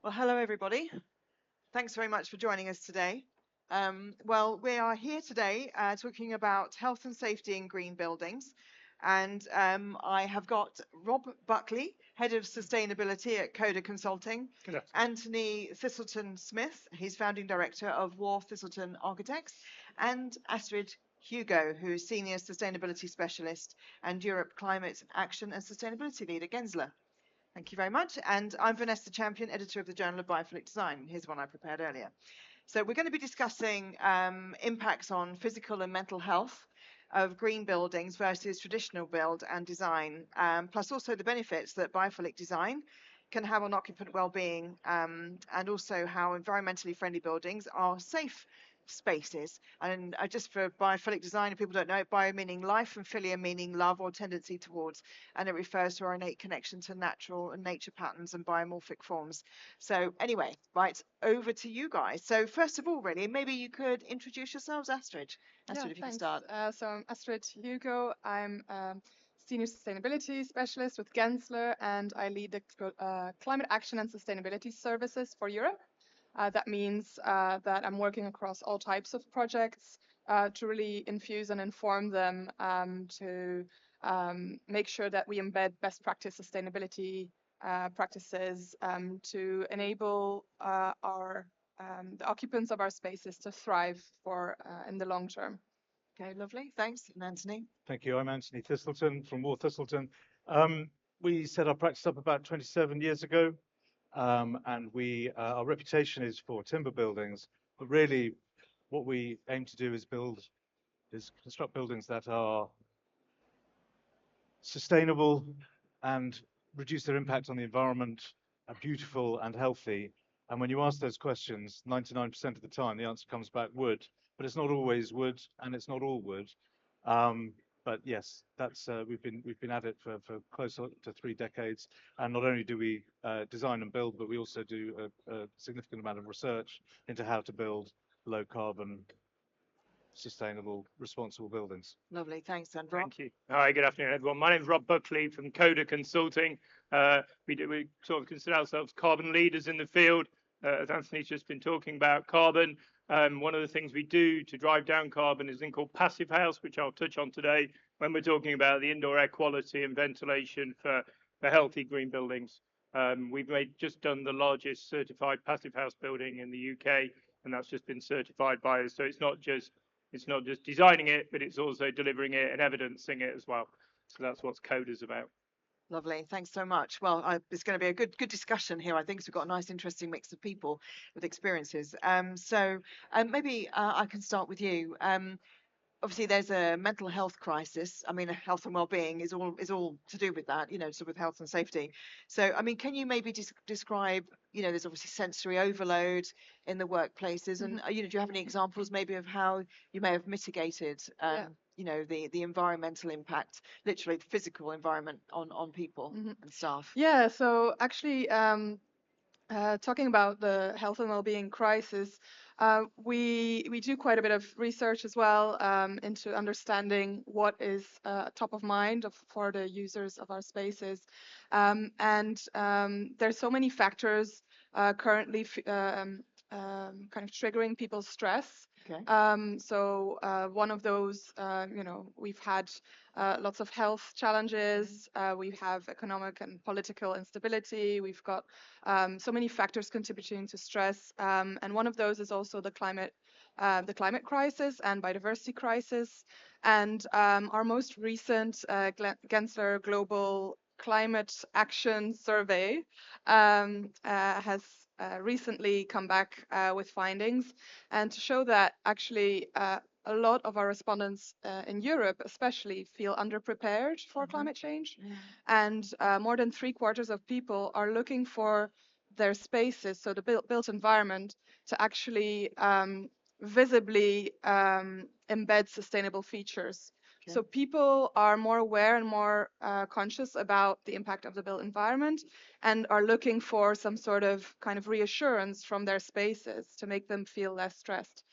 Well, hello, everybody. Thanks very much for joining us today. Well, we are here today talking about health and safety in green buildings. And I have got Rob Buckley, Head of Sustainability at QODA Consulting, Good afternoon. Anthony Thistleton-Smith, he's Founding Director of Waugh Thistleton Architects, and Astrid Hugo, who's Senior Sustainability Specialist and Europe Climate Action and Sustainability Lead at Gensler. Thank you very much. And I'm Vanessa Champion, editor of the Journal of Biophilic Design. Here's one I prepared earlier. So we're going to be discussing impacts on physical and mental health of green buildings versus traditional build and design, plus also the benefits that biophilic design can have on occupant well-being, and also how environmentally friendly buildings are safe spaces. And just for biophilic design, if people don't know it, bio meaning life and philia meaning love or tendency towards, and it refers to our innate connection to natural and nature patterns and biomorphic forms. So anyway, right, over to you guys. So first of all, really, maybe you could introduce yourselves. Astrid, Yeah, if you can thanks. start. So I'm Astrid Hugo. I'm Senior Sustainability Specialist with Gensler, and I lead the Climate Action and Sustainability Services for Europe. That means that I'm working across all types of projects to really infuse and inform them to make sure that we embed best practice sustainability practices to enable the occupants of our spaces to thrive in the long term. Okay, lovely. Thanks. And Anthony? Thank you. I'm Anthony Thistleton from Waugh Thistleton. We set our practice up about 27 years ago, and our reputation is for timber buildings. But really, what we aim to do is construct buildings that are sustainable and reduce their impact on the environment, are beautiful and healthy. And when you ask those questions, 99% of the time, the answer comes back wood. But it's not always wood, and it's not all wood. But yes, that's we've been at it for close to 3 decades. And not only do we design and build, but we also do a significant amount of research into how to build low carbon, sustainable, responsible buildings. Lovely. Thanks, and Rob. Thank you. Hi, good afternoon, everyone. My name is Rob Buckley from QODA Consulting. We sort of consider ourselves carbon leaders in the field. As Anthony's just been talking about carbon, one of the things we do to drive down carbon is a thing called passive house, which I'll touch on today when we're talking about the indoor air quality and ventilation for healthy green buildings. We've just done the largest certified passive house building in the UK, and that's just been certified by us. So it's not just designing it, but it's also delivering it and evidencing it as well. So that's what QODA's about. Lovely. Thanks so much. Well, it's going to be a good discussion here, I think. So we've got a nice, interesting mix of people with experiences. So maybe I can start with you. Obviously, there's a mental health crisis. I mean, health and well-being is all to do with that, so with health and safety. So, I mean, can you maybe describe, there's obviously sensory overload in the workplaces, and do you have any examples maybe of how you may have mitigated, the environmental impact, literally the physical environment on people and staff? Yeah. So actually, talking about the health and well-being crisis, we do quite a bit of research as well into understanding what is top of mind for the users of our spaces. And there's so many factors currently kind of triggering people's stress. Okay. So one of those, we've had lots of health challenges. We have economic and political instability. We've got so many factors contributing to stress. And one of those is also the climate crisis and biodiversity crisis. And our most recent Gensler Global Climate Action Survey has recently come back with findings, and to show that actually a lot of our respondents in Europe especially feel underprepared for climate change. And more than 3/4 of people are looking for their spaces, so the built environment, to actually visibly embed sustainable features. Okay. So people are more aware and more conscious about the impact of the built environment, and are looking for some sort of kind of reassurance from their spaces to make them feel less stressed.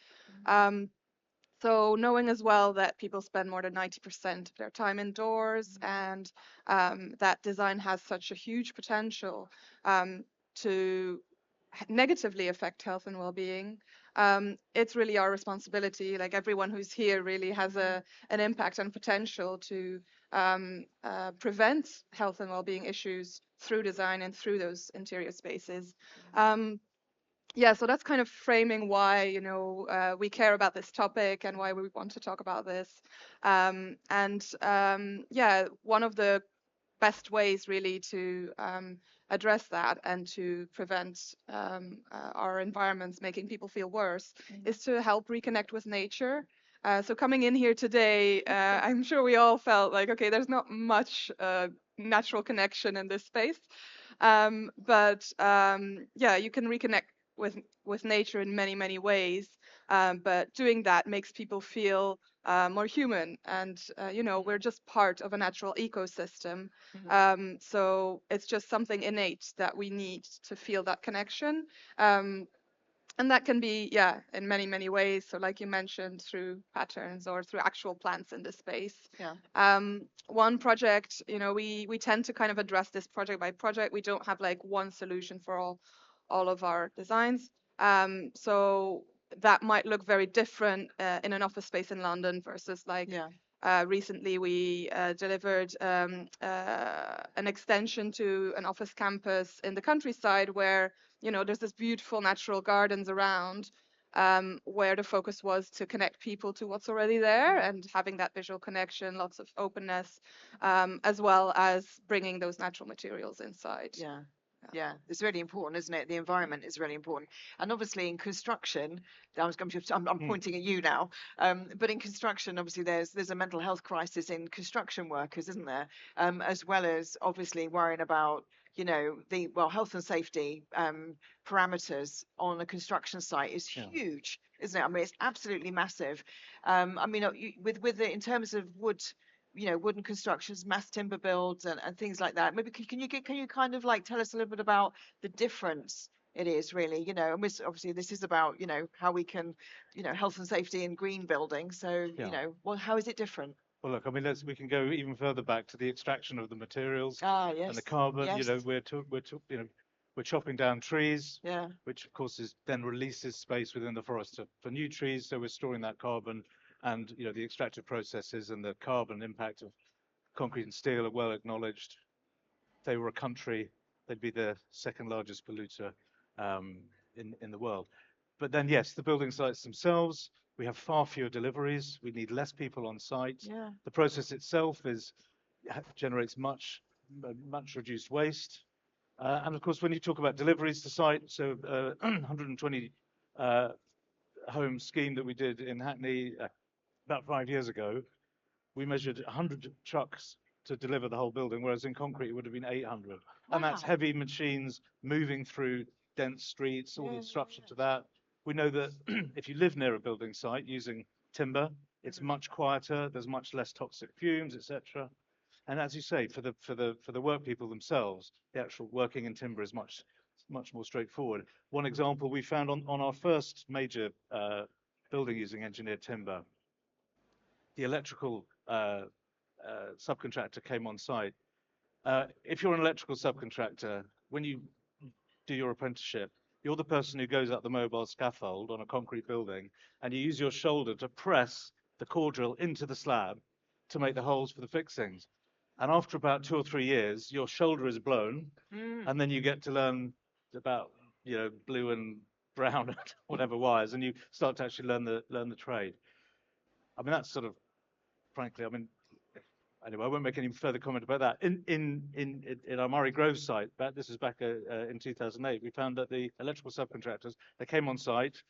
So knowing as well that people spend more than 90% of their time indoors, and that design has such a huge potential to negatively affect health and well-being, it's really our responsibility. Like everyone who's here really has an impact and potential to prevent health and well-being issues through design and through those interior spaces. Yeah, so that's kind of framing why, we care about this topic and why we want to talk about this. Yeah, one of the best ways really to address that and to prevent our environments making people feel worse is to help reconnect with nature. So coming in here today, I'm sure we all felt like, okay, there's not much natural connection in this space. Yeah, you can reconnect with nature in many, many ways. But doing that makes people feel more human. And, we're just part of a natural ecosystem. So it's just something innate that we need to feel that connection. And that can be, yeah, in many, many ways. So like you mentioned, through patterns or through actual plants in the space. Yeah. One project, we tend to kind of address this project by project. We don't have like one solution for all of our designs. So that might look very different in an office space in London versus like recently we delivered an extension to an office campus in the countryside where, there's this beautiful natural gardens around where the focus was to connect people to what's already there and having that visual connection, lots of openness, as well as bringing those natural materials inside. Yeah, it's really important, isn't it? The environment is really important. And obviously in construction, I'm pointing at you now, but in construction, obviously there's a mental health crisis in construction workers, isn't there? As well as obviously worrying about, the health and safety parameters on a construction site is huge, isn't it? I mean, it's absolutely massive. I mean, in terms of wood, wooden constructions, mass timber builds and things like that. Maybe can you kind of like tell us a little bit about the difference it is really, and obviously this is about, how we can, health and safety in green buildings. So, how is it different? Well, look, I mean, we can go even further back to the extraction of the materials Yes. and the carbon. Yes. We're chopping down trees, Yeah. which of course then releases space within the forest for new trees. So we're storing that carbon, and the extractive processes and the carbon impact of concrete and steel are well acknowledged. If they were a country, they'd be the second largest polluter in the world. But then, yes, the building sites themselves, we have far fewer deliveries. We need less people on site. Yeah. The process itself generates much reduced waste. And of course, when you talk about deliveries to site, so 120 home scheme that we did in Hackney about 5 years ago, we measured 100 trucks to deliver the whole building, whereas in concrete it would have been 800. Wow. And that's heavy machines moving through dense streets, all the disruption to that. We know that if you live near a building site using timber, it's much quieter, there's much less toxic fumes, etc. And as you say, for the work people themselves, the actual working in timber is much more straightforward. One example we found on our first major building using engineered timber, the electrical subcontractor came on site. If you're an electrical subcontractor, when you do your apprenticeship, you're the person who goes up the mobile scaffold on a concrete building, and you use your shoulder to press the core drill into the slab to make the holes for the fixings. And after about 2 or 3 years, your shoulder is blown, and then you get to learn about blue and brown and whatever wires, and you start to actually learn the trade. I mean, that's sort of, frankly, I mean, anyway, I won't make any further comment about that. In our Murray Grove site, this was back in 2008, we found that the electrical subcontractors, they came on site,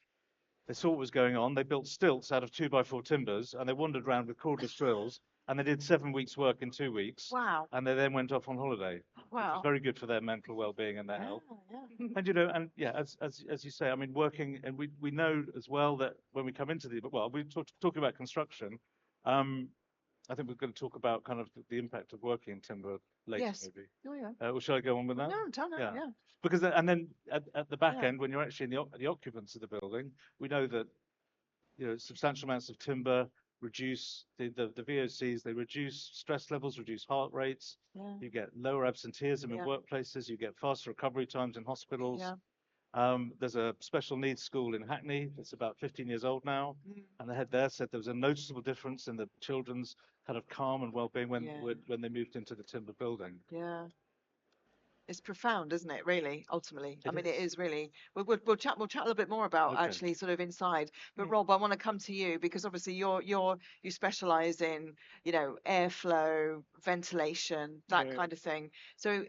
they saw what was going on, they built stilts out of 2x4 timbers, and they wandered around with cordless drills, and they did 7 weeks work in 2 weeks. Wow. And they then went off on holiday. Wow. Which was very good for their mental well-being and their health. Yeah. And as you say, I mean, working, and we know as well that when we come into we're talking about construction. I think we're going to talk about kind of the impact of working in timber later, maybe. Oh, yeah. Or shall I go on with that? No, tell me. Yeah. Because and at the back end, when you're actually in the occupants of the building, we know that substantial amounts of timber reduce the VOCs. They reduce stress levels, reduce heart rates. Yeah. You get lower absenteeism in workplaces. You get faster recovery times in hospitals. Yeah. There's a special needs school in Hackney that's about 15 years old now, Mm. and the head there said there was a noticeable difference in the children's kind of calm and well-being Yeah. when they moved into the timber building. Yeah. It's profound, isn't it? Really, ultimately. I It mean, it is. is really. We'll chat. We'll chat a little bit more about Okay. actually sort of inside. But Mm. Rob, I want to come to you because obviously you specialise in airflow, ventilation, that Yeah. kind of thing. So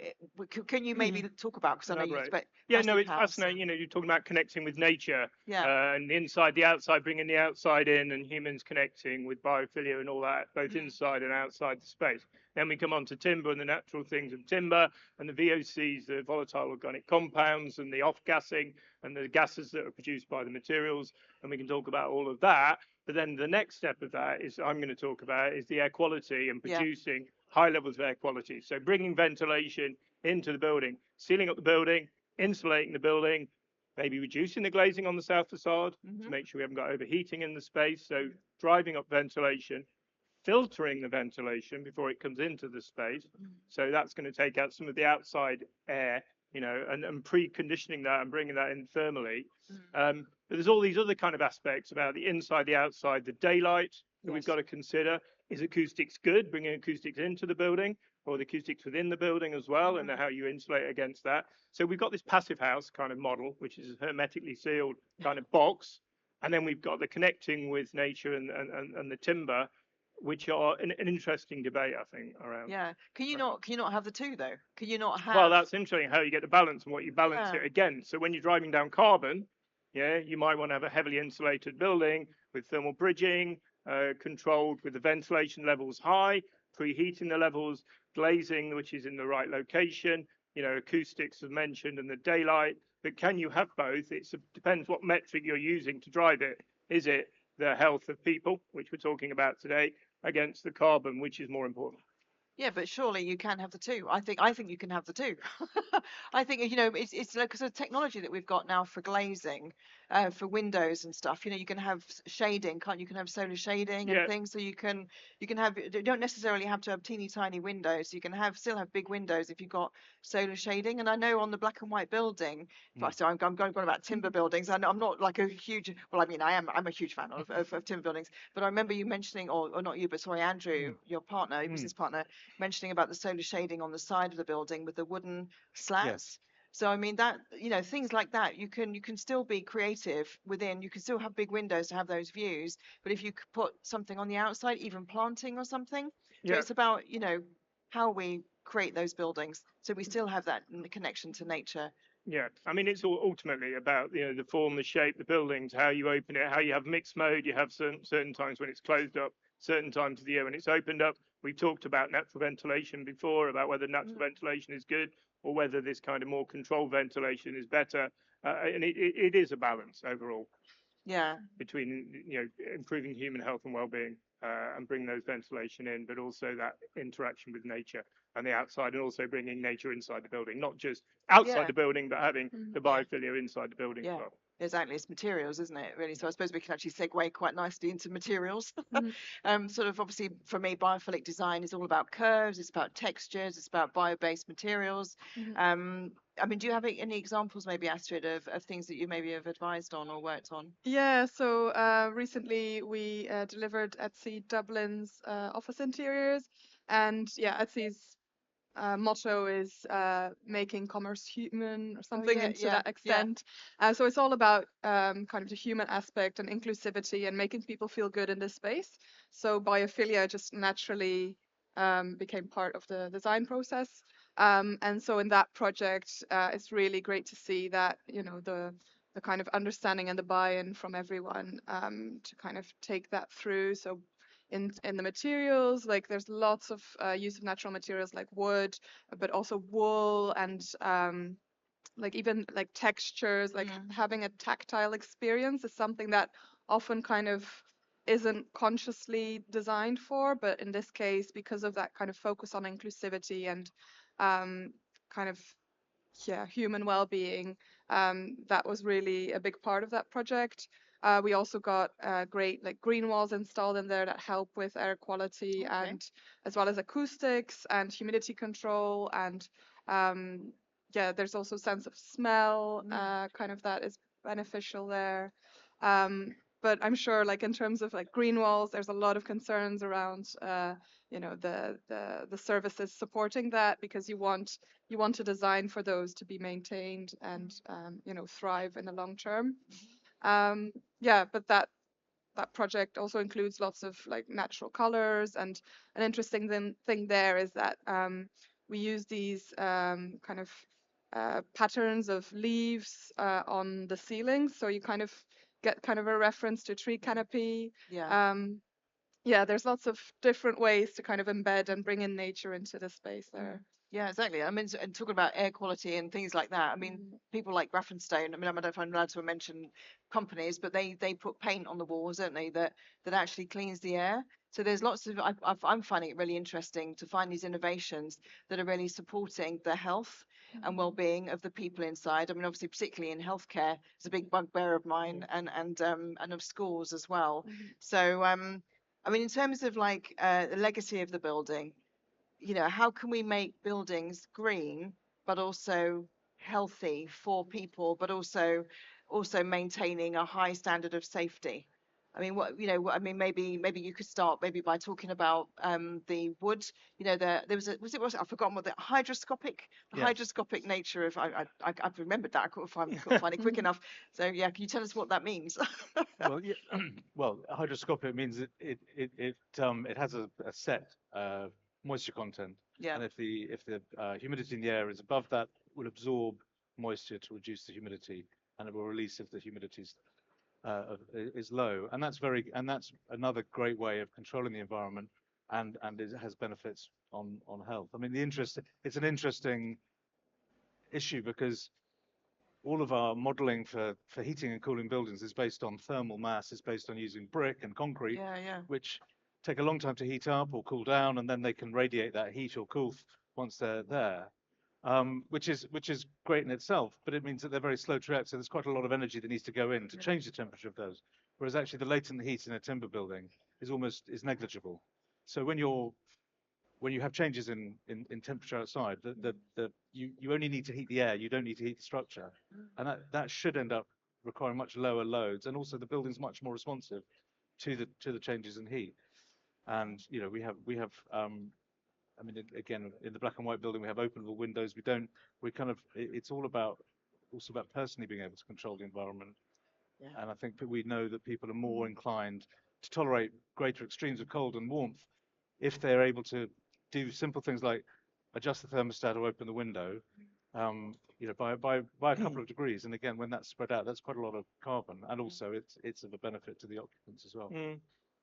can you maybe talk about, because I know you Elaborate. expect Yeah, no, passive it's house fascinating. and- You're talking about connecting with nature, Yeah. and the inside, the outside, bringing the outside in, and humans connecting with biophilia and all that, both Mm. inside and outside the space. Then we come on to timber and the natural things of timber, and the VOCs, the volatile organic compounds, and the off-gassing, and the gases that are produced by the materials, and we can talk about all of that. But then the next step of that is I'm going to talk about is the air quality and Yeah. producing high levels of air quality. So bringing ventilation into the building, sealing up the building, insulating the building, maybe reducing the glazing on the south facade to make sure we haven't got overheating in the space. So driving up ventilation, filtering the ventilation before it comes into the space. So that's going to take out some of the outside air, and preconditioning that and bringing that in thermally. But there's all these other kind of aspects about the inside, the outside, the daylight that we've Yes. got to consider. Is acoustics good, bringing acoustics into the building, or the acoustics within the building as well, and how you insulate against that? So we've got this passive house kind of model, which is a hermetically sealed kind of box, and then we've got the connecting with nature and the timber, which are an interesting debate, I think, around. Yeah. Can you not have the two though? Can you not have? Well, that's interesting how you get the balance and what you balance Yeah. it against. So when you're driving down carbon, yeah, you might want to have a heavily insulated building with thermal bridging, controlled with the ventilation levels high, preheating the levels, glazing, which is in the right location, acoustics as mentioned, and the daylight. But can you have both? It depends what metric you're using to drive it. Is it the health of people, which we're talking about today, against the carbon, which is more important? Yeah, but surely you can have the two. I think you can have the two. I think it's like sort of technology that we've got now for glazing, for windows and stuff. You can have shading, can't you? You can have solar shading and Yeah. things. So you can have. You don't necessarily have to have teeny tiny windows. You can still have big windows if you've got solar shading. And I know on the black and white building. So I'm going on about timber buildings. I'm not like a huge. Well, I mean, I'm a huge fan of timber buildings. But I remember you mentioning, or not you, but sorry, Andrew, your partner, your business partner, mentioning about the solar shading on the side of the building with the wooden slats. Yes. So I mean that things like that you can still be creative within. You can still have big windows to have those views, but if you could put something on the outside, even planting or something. So Yeah. it's about how we create those buildings so we still have that connection to nature. Yeah, I mean, it's all ultimately about the form, the shape, the buildings, how you open it, how you have mixed mode. You have certain times when it's closed up, certain times of the year when it's opened up. We've talked about natural ventilation before, about whether natural ventilation is good or whether this kind of more controlled ventilation is better. And it is a balance overall Yeah. between improving human health and well-being and bring those ventilation in, but also that interaction with nature and the outside, and also bringing nature inside the building, not just outside Yeah. the building, but having the biophilia inside the building as Yeah. well. Exactly, it's materials, isn't it? Really. So I suppose we can actually segue quite nicely into materials. Sort of obviously for me, biophilic design is all about curves, it's about textures, it's about bio-based materials. I mean, do you have any examples, maybe Astrid, of things that you maybe have advised on or worked on? Yeah, so recently we delivered Etsy Dublin's office interiors, and yeah, Etsy's motto is making commerce human or something to that extent. So it's all about kind of the human aspect and inclusivity and making people feel good in this space. So biophilia just naturally became part of the design process. And so in that project, it's really great to see that, the kind of understanding and the buy-in from everyone to kind of take that through. So in the materials, like there's lots of use of natural materials like wood, but also wool and like even like textures, like having a tactile experience is something that often kind of isn't consciously designed for, but in this case, because of that kind of focus on inclusivity and kind of human well-being, that was really a big part of that project. We also got great like green walls installed in there that help with air quality and as well as acoustics and humidity control and yeah, there's also sense of smell, kind of that is beneficial there. But I'm sure, like in terms of like green walls, there's a lot of concerns around, you know, the services supporting that, because you want to design for those to be maintained and you know, thrive in the long term. Yeah, but that project also includes lots of like natural colors, and an interesting thing there is that we use these kind of patterns of leaves on the ceiling, so you kind of get kind of a reference to tree canopy. Yeah. Yeah, there's lots of different ways to kind of embed and bring in nature into the space there. Yeah, exactly. I mean, and talking about air quality and things like that. I mean, people like Grafenstone. I mean, I don't know if I'm allowed to mention companies, but they put paint on the walls, don't they? That actually cleans the air. So there's lots of. I'm finding it really interesting to find these innovations that are really supporting the health and well-being of the people inside. I mean, obviously, particularly in healthcare, it's a big bugbear of mine, and of schools as well. So I mean, in terms of like the legacy of the building, you know, how can we make buildings green but also healthy for people, but also maintaining a high standard of safety? I mean, what, you know, I mean, maybe you could start maybe by talking about the wood. You know, there was I've forgotten what the hydroscopic nature of. I've remembered that. I couldn't find it quick enough. So yeah, can you tell us what that means? Well, yeah, well, hydroscopic means it has a set moisture content, Yeah. and if the humidity in the air is above that, it will absorb moisture to reduce the humidity, and it will release if the humidity is low. And that's another great way of controlling the environment, and it has benefits on health. I mean, it's an interesting issue because all of our modeling for heating and cooling buildings is based on thermal mass, is based on using brick and concrete, Yeah. which take a long time to heat up or cool down, and then they can radiate that heat or cool once they're there, which is great in itself, but it means that they're very slow to react. So there's quite a lot of energy that needs to go in to change the temperature of those. Whereas actually the latent heat in a timber building is negligible. So when you have changes in temperature outside, you only need to heat the air, you don't need to heat the structure, and that should end up requiring much lower loads, and also the building's much more responsive to the changes in heat. And you know, I mean, again, in the black and white building, we have openable windows. It's also about personally being able to control the environment. Yeah. And I think that we know that people are more inclined to tolerate greater extremes of cold and warmth if they're able to do simple things like adjust the thermostat or open the window, you know, by a couple of degrees. And again, when that's spread out, that's quite a lot of carbon, and also it's of a benefit to the occupants as well.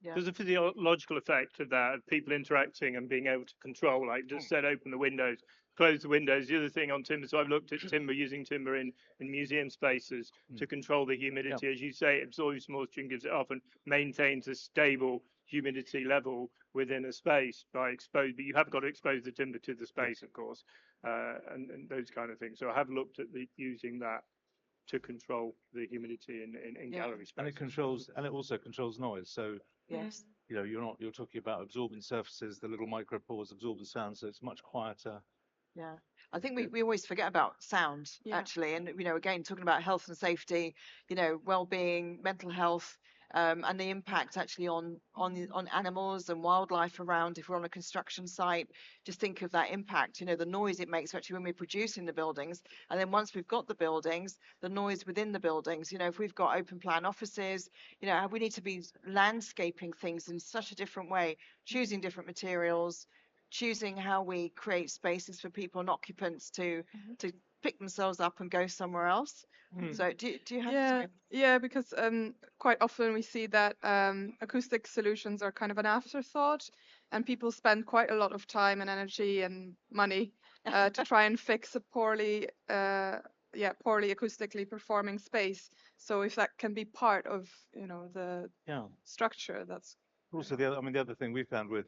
Yeah. There's a physiological effect of that, of people interacting and being able to control, like just said, open the windows, close the windows. The other thing on timber, so I've looked at using timber in museum spaces to control the humidity. As you say, it absorbs moisture and gives it off and maintains a stable humidity level within a space but you have got to expose the timber to the space, of course, and those kind of things. So I have looked at using that to control the humidity in gallery space. And it also controls noise. So Yes. you know, you're talking about absorbent surfaces, the little micropores absorb the sound, so it's much quieter. Yeah, I think we always forget about sound, actually, and you know, again, talking about health and safety, you know, well-being, mental health, and the impact actually on animals and wildlife around. If we're on a construction site, just think of that impact. You know, the noise it makes actually when we're producing the buildings, and then once we've got the buildings, the noise within the buildings. You know, if we've got open plan offices, you know, we need to be landscaping things in such a different way, choosing different materials, choosing how we create spaces for people and occupants to pick themselves up and go somewhere else. So do you have because quite often we see that acoustic solutions are kind of an afterthought, and people spend quite a lot of time and energy and money to try and fix a poorly acoustically performing space. So if that can be part of, you know, the structure, that's also the other thing we found with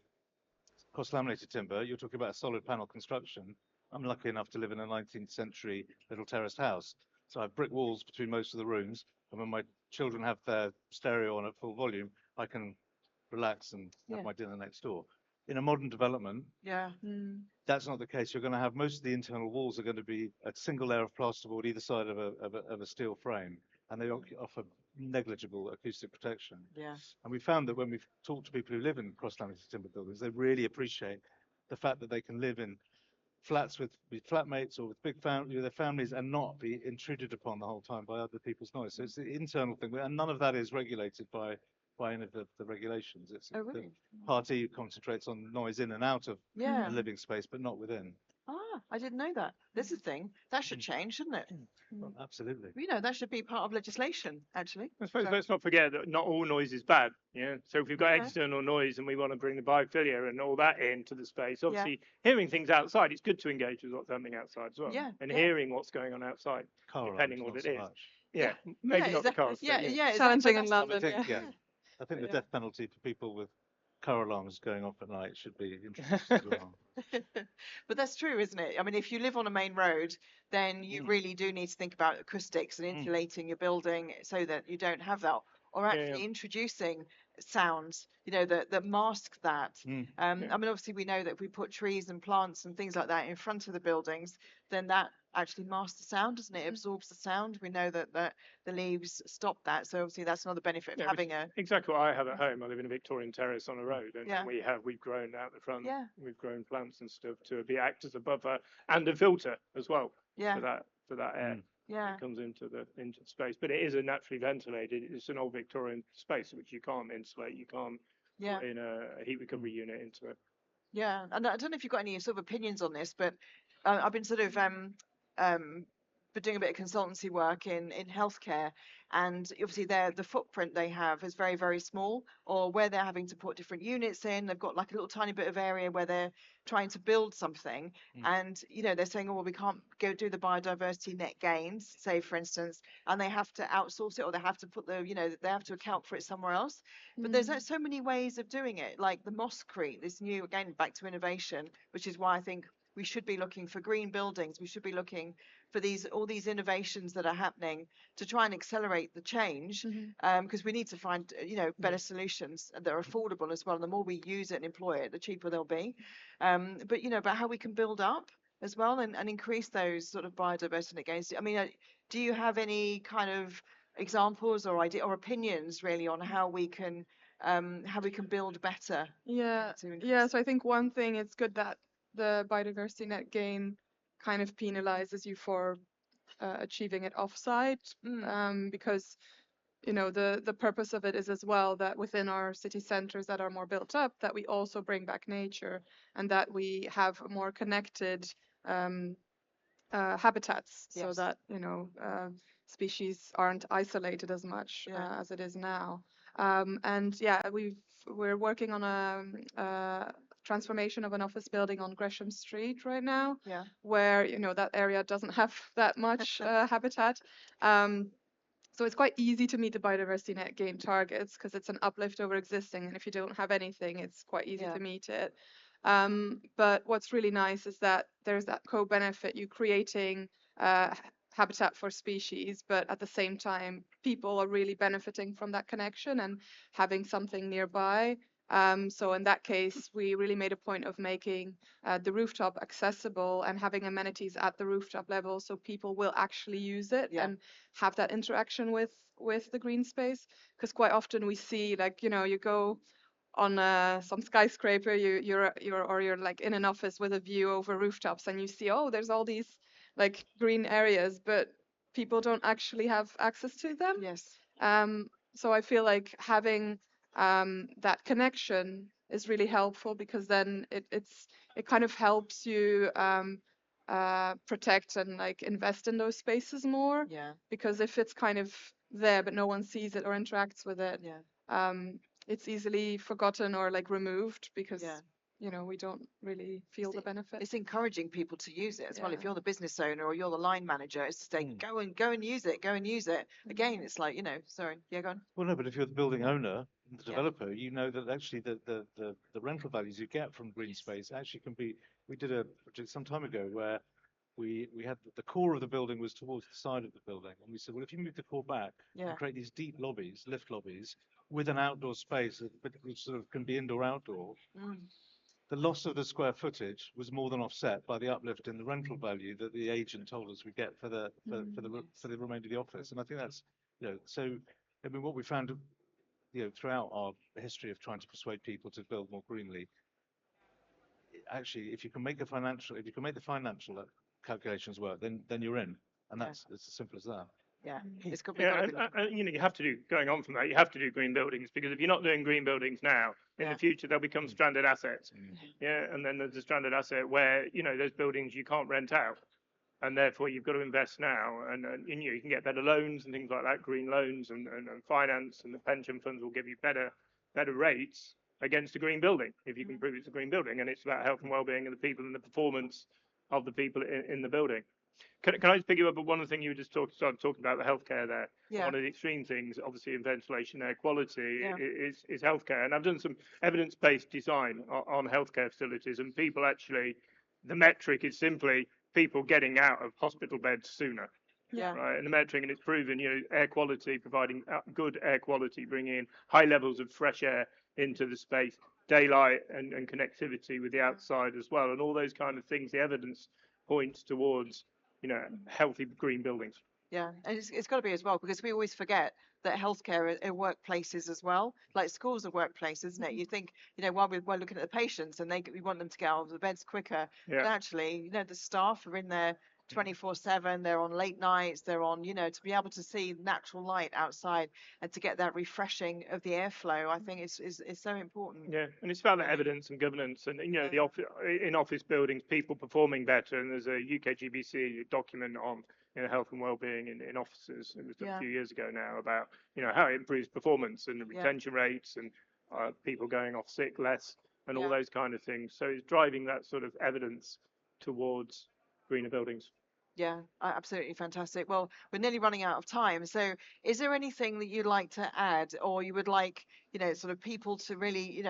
cross-laminated timber, you're talking about a solid panel construction. I'm lucky enough to live in a 19th century little terraced house, so I have brick walls between most of the rooms, and when my children have their stereo on at full volume, I can relax and have my dinner next door. In a modern development, Yeah. that's not the case. You're going to have most of the internal walls are going to be a single layer of plasterboard either side of a steel frame, and they offer negligible acoustic protection. Yeah. And we found that when we've talked to people who live in cross-laminated timber buildings, they really appreciate the fact that they can live in flats with flatmates or with with their families and not be intruded upon the whole time by other people's noise. So it's the internal thing, and none of that is regulated by any of the regulations. It's Oh, the really? Part E concentrates on noise in and out of Yeah. a living space, but not within. Ah, I didn't know that. There's a thing. That should change, shouldn't it? Well, absolutely. You know, that should be part of legislation, actually. I suppose So- let's not forget that not all noise is bad. Yeah. So if we've got Okay. external noise and we want to bring the biophilia and all that into the space, obviously hearing things outside, it's good to engage with what's happening outside as well. Yeah, And yeah. hearing what's going on outside, Car depending alarms, on what not it so is. much. Yeah. Maybe Yeah, not the cars. yeah, but yeah. Challenging in that's- I London. think, Yeah. I think the Yeah. death penalty for people with car alarms going off at night should be introduced as well. But that's true, isn't it? I mean, if you live on a main road, then you really do need to think about acoustics and insulating your building so that you don't have that, or Yeah, actually introducing sounds, you know, that mask that. Mm. I mean, obviously we know that if we put trees and plants and things like that in front of the buildings, then that actually masks the sound, doesn't it? It absorbs the sound. We know that the leaves stop that. So obviously that's another benefit of Yeah, which having a exactly what I have at home. I live in a Victorian terrace on a road, and Yeah. we've grown out the front. Yeah. We've grown plants and stuff to be act as a buffer and a filter as well yeah, for that air yeah. that comes into the space. But it is a naturally ventilated. It's an old Victorian space which you can't insulate. You can't Yeah. put in a heat recovery unit into it. Yeah, and I don't know if you've got any sort of opinions on this, but I've been sort of been doing a bit of consultancy work in healthcare, and obviously the footprint they have is very, very small, or where they're having to put different units in, they've got like a little tiny bit of area where they're trying to build something, and you know they're saying, oh well, we can't go do the biodiversity net gains, say for instance, and they have to outsource it, or they have to put the, you know, they have to account for it somewhere else. But there's so many ways of doing it, like the Mosscrete, this new, again, back to innovation, which is why I think we should be looking for green buildings. We should be looking for all these innovations that are happening to try and accelerate the change, because we need to find, you know, better solutions that are affordable as well. And the more we use it and employ it, the cheaper they'll be. But, you know, about how we can build up as well and increase those sort of biodiversity gains. I mean, do you have any kind of examples or idea or opinions really on how we can build better? Yeah, so I think one thing, it's good that the biodiversity net gain kind of penalizes you for achieving it offsite, because you know the purpose of it is as well that within our city centers that are more built up, that we also bring back nature and that we have more connected habitats, so that, you know, species aren't isolated as much as it is now. And yeah, we're working on a transformation of an office building on Gresham Street right now, where, you know, that area doesn't have that much habitat. So it's quite easy to meet the biodiversity net gain targets because it's an uplift over existing, and if you don't have anything, it's quite easy to meet it. But what's really nice is that there's that co-benefit, you creating habitat for species, but at the same time, people are really benefiting from that connection and having something nearby. So in that case, we really made a point of making the rooftop accessible and having amenities at the rooftop level, so people will actually use it and have that interaction with the green space. Because quite often we see, like, you know, you go on some skyscraper, you're like in an office with a view over rooftops, and you see, oh, there's all these like green areas, but people don't actually have access to them. Yes. So I feel like having that connection is really helpful, because then it kind of helps you protect and like invest in those spaces more. Yeah. Because if it's kind of there but no one sees it or interacts with it, it's easily forgotten or like removed, because you know, we don't really feel the benefit. It's encouraging people to use it as well. If you're the business owner or you're the line manager, it's to say, go and use it, go and use it. Again, it's like, you know, sorry, go on. Well, no, but if you're the building owner, the developer, you know that actually the rental values you get from green space actually can be. We did a project some time ago where we had the core of the building was towards the side of the building, and we said, well, if you move the core back and create these deep lobbies, lift lobbies, with an outdoor space which sort of can be indoor outdoor, the loss of the square footage was more than offset by the uplift in the rental value that the agent told us we get for the remainder of the office. And I think that's, so I mean, what we found, throughout our history of trying to persuade people to build more greenly, actually, if you can make the financial calculations work, then you're in, and it's as simple as that. Yeah, it's got, Yeah, and you have to do, going on from that, you have to do green buildings, because if you're not doing green buildings now, in the future they'll become stranded assets. Yeah, and then there's a stranded asset where those buildings you can't rent out, and therefore you've got to invest now, and you can get better loans and things like that, green loans and finance, and the pension funds will give you better rates against a green building if you can prove it's a green building, and it's about health and well-being of the people and the performance of the people in the building. Can I just pick you up on one of the things you just started talking about, the healthcare there? Yeah. One of the extreme things, obviously, in ventilation, air quality, is healthcare. And I've done some evidence-based design on healthcare facilities, and people actually, the metric is simply people getting out of hospital beds sooner. Yeah. Right, and the metric, and it's proven, air quality, providing good air quality, bringing in high levels of fresh air into the space, daylight and connectivity with the outside as well, and all those kind of things. The evidence points towards healthy green buildings. Yeah, and it's got to be as well, because we always forget that healthcare are workplaces as well. Like schools are workplaces, isn't it? You think, while we're looking at the patients and we want them to get out of the beds quicker, but actually, the staff are in there 24/7. They're on late nights. They're on, to be able to see natural light outside and to get that refreshing of the airflow. I think is so important. Yeah, and it's about the evidence and governance, and in office buildings, people performing better. And there's a UK GBC document on health and well-being in offices. It was a few years ago now, about how it improves performance and retention rates and people going off sick less and all those kind of things. So it's driving that sort of evidence towards greener buildings. Yeah, absolutely fantastic. Well, we're nearly running out of time. So is there anything that you'd like to add, or you would like, sort of people to really,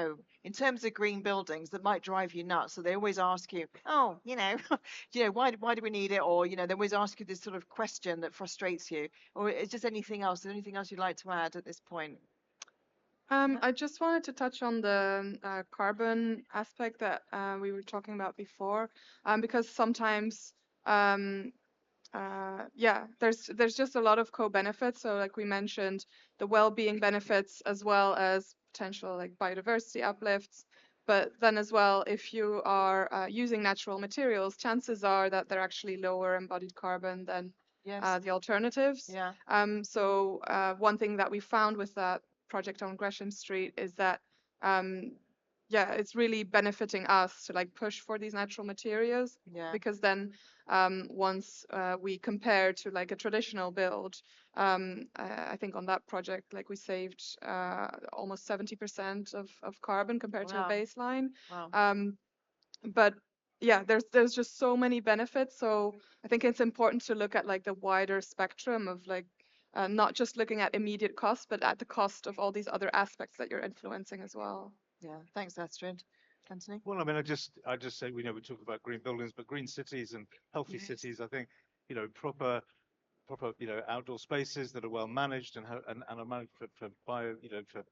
in terms of green buildings that might drive you nuts? So they always ask you, oh, why do we need it? Or, they always ask you this sort of question that frustrates you. Or is just anything else? Is there anything else you'd like to add at this point? I just wanted to touch on the carbon aspect that we were talking about before, because sometimes there's just a lot of co-benefits. So like we mentioned, the well-being benefits as well as potential like biodiversity uplifts. But then as well, if you are using natural materials, chances are that they're actually lower embodied carbon than the alternatives. Yeah. So one thing that we found with that project on Gresham Street is that it's really benefiting us to like push for these natural materials, because then once we compare to like a traditional build, I think on that project, like we saved almost 70% of carbon compared to a baseline. Wow. But yeah, there's just so many benefits. So I think it's important to look at like the wider spectrum of like not just looking at immediate cost, but at the cost of all these other aspects that you're influencing as well. Yeah, thanks, Astrid. Anthony? Well, I mean, I just say, we talk about green buildings, but green cities and healthy cities, I think, proper, outdoor spaces that are well managed and are managed for bio, for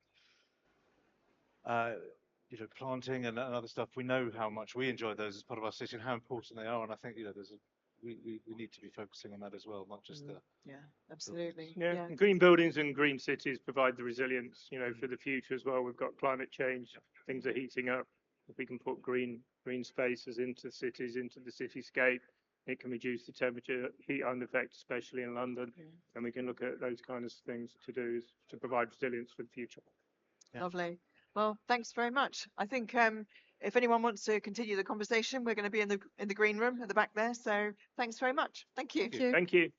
planting and other stuff. We know how much we enjoy those as part of our city and how important they are. And I think, we need to be focusing on that as well, not just the. Yeah, absolutely. Yeah. And green buildings and green cities provide the resilience, for the future as well. We've got climate change, things are heating up. If we can put green spaces into cities, into the cityscape, it can reduce the temperature, heat island effect, especially in London. And we can look at those kinds of things to provide resilience for the future. Yeah. Lovely. Well, thanks very much. I think if anyone wants to continue the conversation, we're going to be in the green room at the back there. So thanks very much. Thank you. Thank you.